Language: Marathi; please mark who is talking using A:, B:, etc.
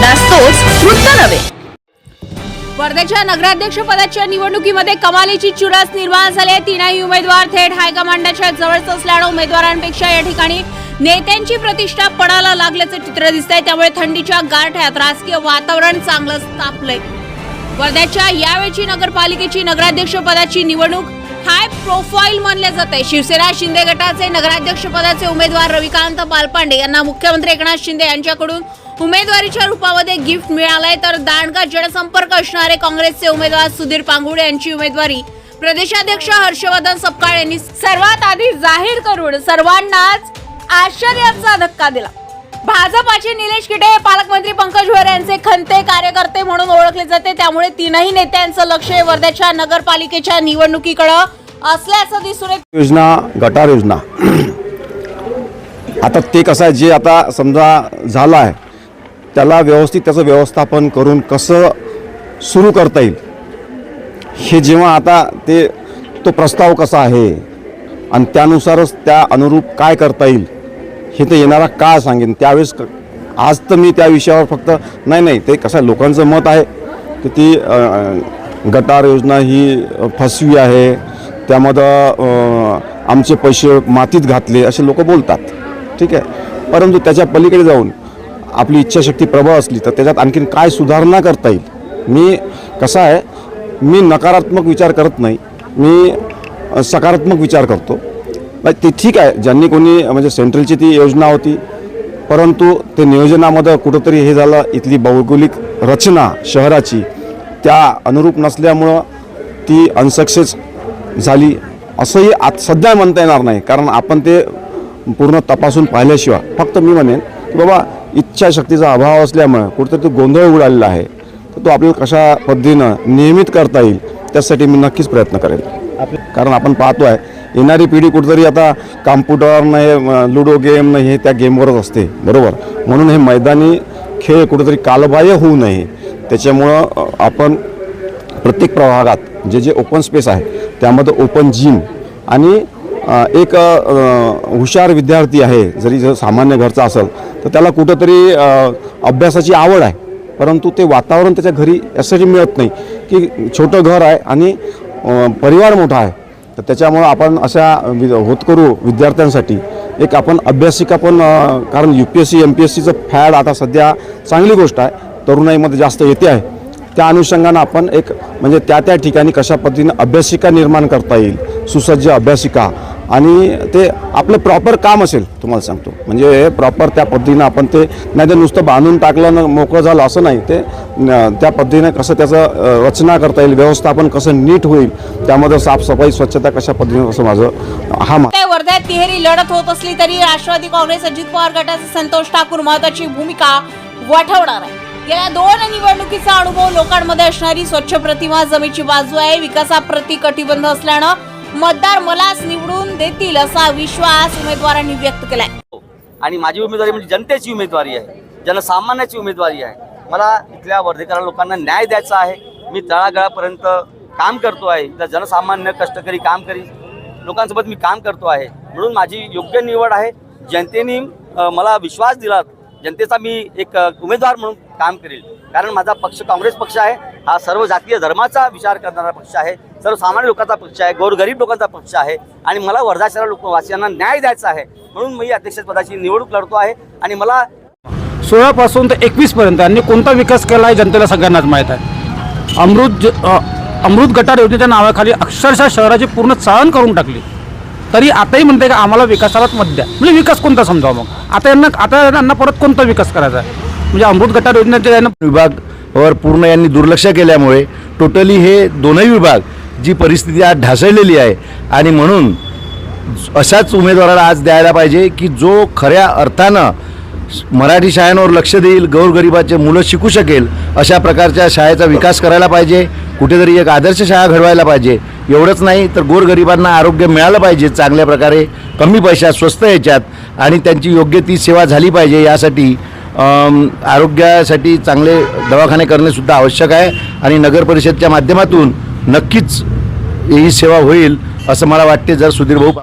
A: नास्तोच वृत्त नव्हे।
B: वर्ध्याच्या नगराध्यक्ष पदाच्या निवडणुकीमध्ये कमालीची चुरस निर्माण झाली। तीनही उमेदवार थेट हायकमांडच्या जवळच असल्याने उमेदवारांपेक्षा या ठिकाणी नेत्यांची प्रतिष्ठा पडायला लागल्याचे चित्र दिसतंय। त्यामुळे थंडीच्या गारठ्यात राजकीय वातावरण चांगलंच तापलंय। वर्ध्याच्या यावेळची नगरपालिकेची नगराध्यक्ष पदाची निवडणूक हाय प्रोफाईल मानले जाते। शिवसेना शिंदे गटाचे नगराध्यक्ष पदाचे उमेदवार रविकांत पालपांडे यांना मुख्यमंत्री एकनाथ शिंदे यांच्याकडून उमेदवारीच्या रूपामध्ये गिफ्ट मिळालंय। तर दांडगा जनसंपर्क असणारे काँग्रेसचे उमेदवार सुधीर पांगुळे यांची उमेदवारी प्रदेशाध्यक्ष हर्षवर्धन सपकाळ यांनी सर्वात आधी जाहीर करून सर्वांनाच आश्चर्याचा धक्का दिला। भाजपाचे निलेश किटे हे पालकमंत्री पंकज भुयार यांचे खंते कार्यकर्ते म्हणून ओळखले जाते। त्यामुळे तीनही नेत्यांचं लक्ष वर्ध्याच्या नगरपालिकेच्या निवडणुकीकडे असल्याचं दिसून येतं।
C: योजना गटार योजना आता ते कसं आहे, जे आता समजा झालं आहे त्याला व्यवस्थित त्याचं व्यवस्थापन करून कसं सुरू करता येईल हे जेव्हा आता ते तो प्रस्ताव कसा आहे आणि त्यानुसारच त्या अनुरूप काय करता येईल हे तर येणारा काळ सांगेन त्यावेळेस। आज तर मी त्या विषयावर फक्त नाही ते कसं आहे, लोकांचं मत आहे की ती गटार योजना ही फसवी आहे, त्यामध्ये आमचे पैसे मातीत घातले असे लोक बोलतात, ठीक आहे। परंतु त्याच्या पलीकडे जाऊन आपली इच्छाशक्ती प्रबळ असली तर त्याच्यात आणखीन काय सुधारणा करता येईल। मी कसं आहे, मी नकारात्मक विचार करत नाही, मी सकारात्मक विचार करतो। ते ठीक आहे, ज्यांनी कोणी म्हणजे सेंट्रलची ती योजना होती परंतु ते नियोजनामध्ये कुठंतरी हे झालं, इथली भौगोलिक रचना शहराची त्या अनुरूप नसल्यामुळं ती अनसक्सेस झाली असंही सध्या म्हणता येणार नाही, कारण आपण ते पूर्ण तपासून पाहिल्याशिवाय। फक्त मी म्हणेन की बाबा इच्छाशक्तीचा अभाव असल्यामुळे कुठेतरी तो गोंधळ उडालेला आहे, तर तो आपल्याला कशा पद्धतीनं नियमित करता येईल त्यासाठी मी नक्कीच प्रयत्न करेल। कारण आपण पाहतो आहे येणारी पिढी कुठेतरी आता कॉम्प्युटर नाही, लुडो गेम नाही, हे त्या गेमवरच असते, बरोबर। म्हणून हे मैदानी खेळ कुठेतरी कालबाह्य होऊ नये त्याच्यामुळं आपण प्रत्येक प्रभागात जे ओपन स्पेस आहे त्यामध्ये ओपन जिम आणि एक हुशार विद्यार्थी आहे, जर सामान्य घरचा असेल तर त्याला कुठंतरी अभ्यासाची आवड आहे परंतु ते वातावरण त्याच्या घरी यासाठी मिळत नाही की छोटं घर आहे आणि परिवार मोठा आहे, तर त्याच्यामुळं आपण अशा होतकरू विद्यार्थ्यांसाठी एक आपण अभ्यासिका पण, कारण UPSC MPSCचं फॅड आता सध्या चांगली गोष्ट आहे, तरुणाईमध्ये जास्त येते आहे, त्या अनुषंगानं आपण एक म्हणजे त्या ठिकाणी कशा पद्धतीनं अभ्यासिका निर्माण करता येईल, सुसज्ज अभ्यासिका, आणि ते आपलं प्रॉपर काम असेल तुम्हाला सांगतो, म्हणजे प्रॉपर त्या पद्धतीनं आपण ते नाही तर नुसतं बांधून टाकलं न मोकळं झालं असं नाही, ते त्या पद्धतीने कसं त्याचं रचना करता येईल, व्यवस्थापन कसं नीट होईल, त्यामध्ये साफसफाई स्वच्छता कशा पद्धतीने, असं माझं
B: वर्ध्यात तिहेरी लढत होत असली तरी राष्ट्रवादी काँग्रेस अजित पवार गटाचे संतोष ठाकूर महत्त्वाची भूमिका वठवणार आहे। गेल्या 2 निवडणुकीचा अनुभव, लोकांमध्ये असणारी स्वच्छ प्रतिमा जमेची बाजू आहे, विकासाप्रती कटिबद्ध असल्यानं मतदार मलाच निवडून देतील असा विश्वास उमेदवारांनी व्यक्त केलाय।
D: आणि माझी उमेदवारी म्हणजे जनतेची उमेदवारी आहे, जनसामान्याची उमेदवारी आहे। मला इथल्या वर्धेकर लोकांना न्याय द्यायचा आहे। मी तळागाळापर्यंत काम करतो आहे, तर जनसामान्य कष्टकरी काम करी लोकांसोबत मी काम करतो आहे, म्हणून माझी योग्य निवड आहे। जनतेने मला विश्वास दिला, जनतेचा मी एक उमेदवार म्हणून काम करेल, कारण माझा पक्ष काँग्रेस पक्ष आहे, हा सर्व जातीय धर्माचा विचार करणारा पक्ष आहे, सर्वसामान्य लोकांचा पक्ष आहे, गोरगरीब लोकांचा पक्ष आहे, आणि मला वर्धा शहर लोकवासियांना न्याय द्यायचा आहे, म्हणून मी अध्यक्षपदाची निवडणूक लढतो आहे। आणि मला
E: 16 पासून तर 21 पर्यंत यांनी कोणता विकास केला आहे जनतेला सगळ्यांनाच माहीत आहे। अमृत गटार योजनेच्या नावाखाली अक्षरशः शहराची पूर्ण चाळण करून टाकली, तरी आताही म्हणते का आम्हाला विकासालाच मत द्या। म्हणजे विकास कोणता समजावा मग, आता यांना परत कोणता विकास करायचा आहे? म्हणजे अमृत गटार योजनेच्या
F: विभागावर पूर्ण यांनी दुर्लक्ष केल्यामुळे टोटली हे दोनही विभाग जी परिस्थिती आज ढासळलेली आहे, आणि म्हणून अशाच उमेदवाराला आज द्यायला पाहिजे की जो खऱ्या अर्थानं मराठी शाळांवर लक्ष देईल, गोरगरिबाचे मुलं शिकू शकेल अशा प्रकारच्या शाळेचा विकास करायला पाहिजे, कुठेतरी एक आदर्श शाळा घडवायला पाहिजे। एवढंच नाही तर गोरगरिबांना आरोग्य मिळालं पाहिजे चांगल्या प्रकारे, कमी पैशात, स्वस्त याच्यात, आणि त्यांची योग्य ती सेवा झाली पाहिजे। यासाठी आरोग्यासाठी चांगले दवाखाने करणेसुद्धा आवश्यक आहे, आणि नगर परिषदच्या माध्यमातून नक्कीच ही सेवा होईल असं मला वाटते जर सुधीर भाऊ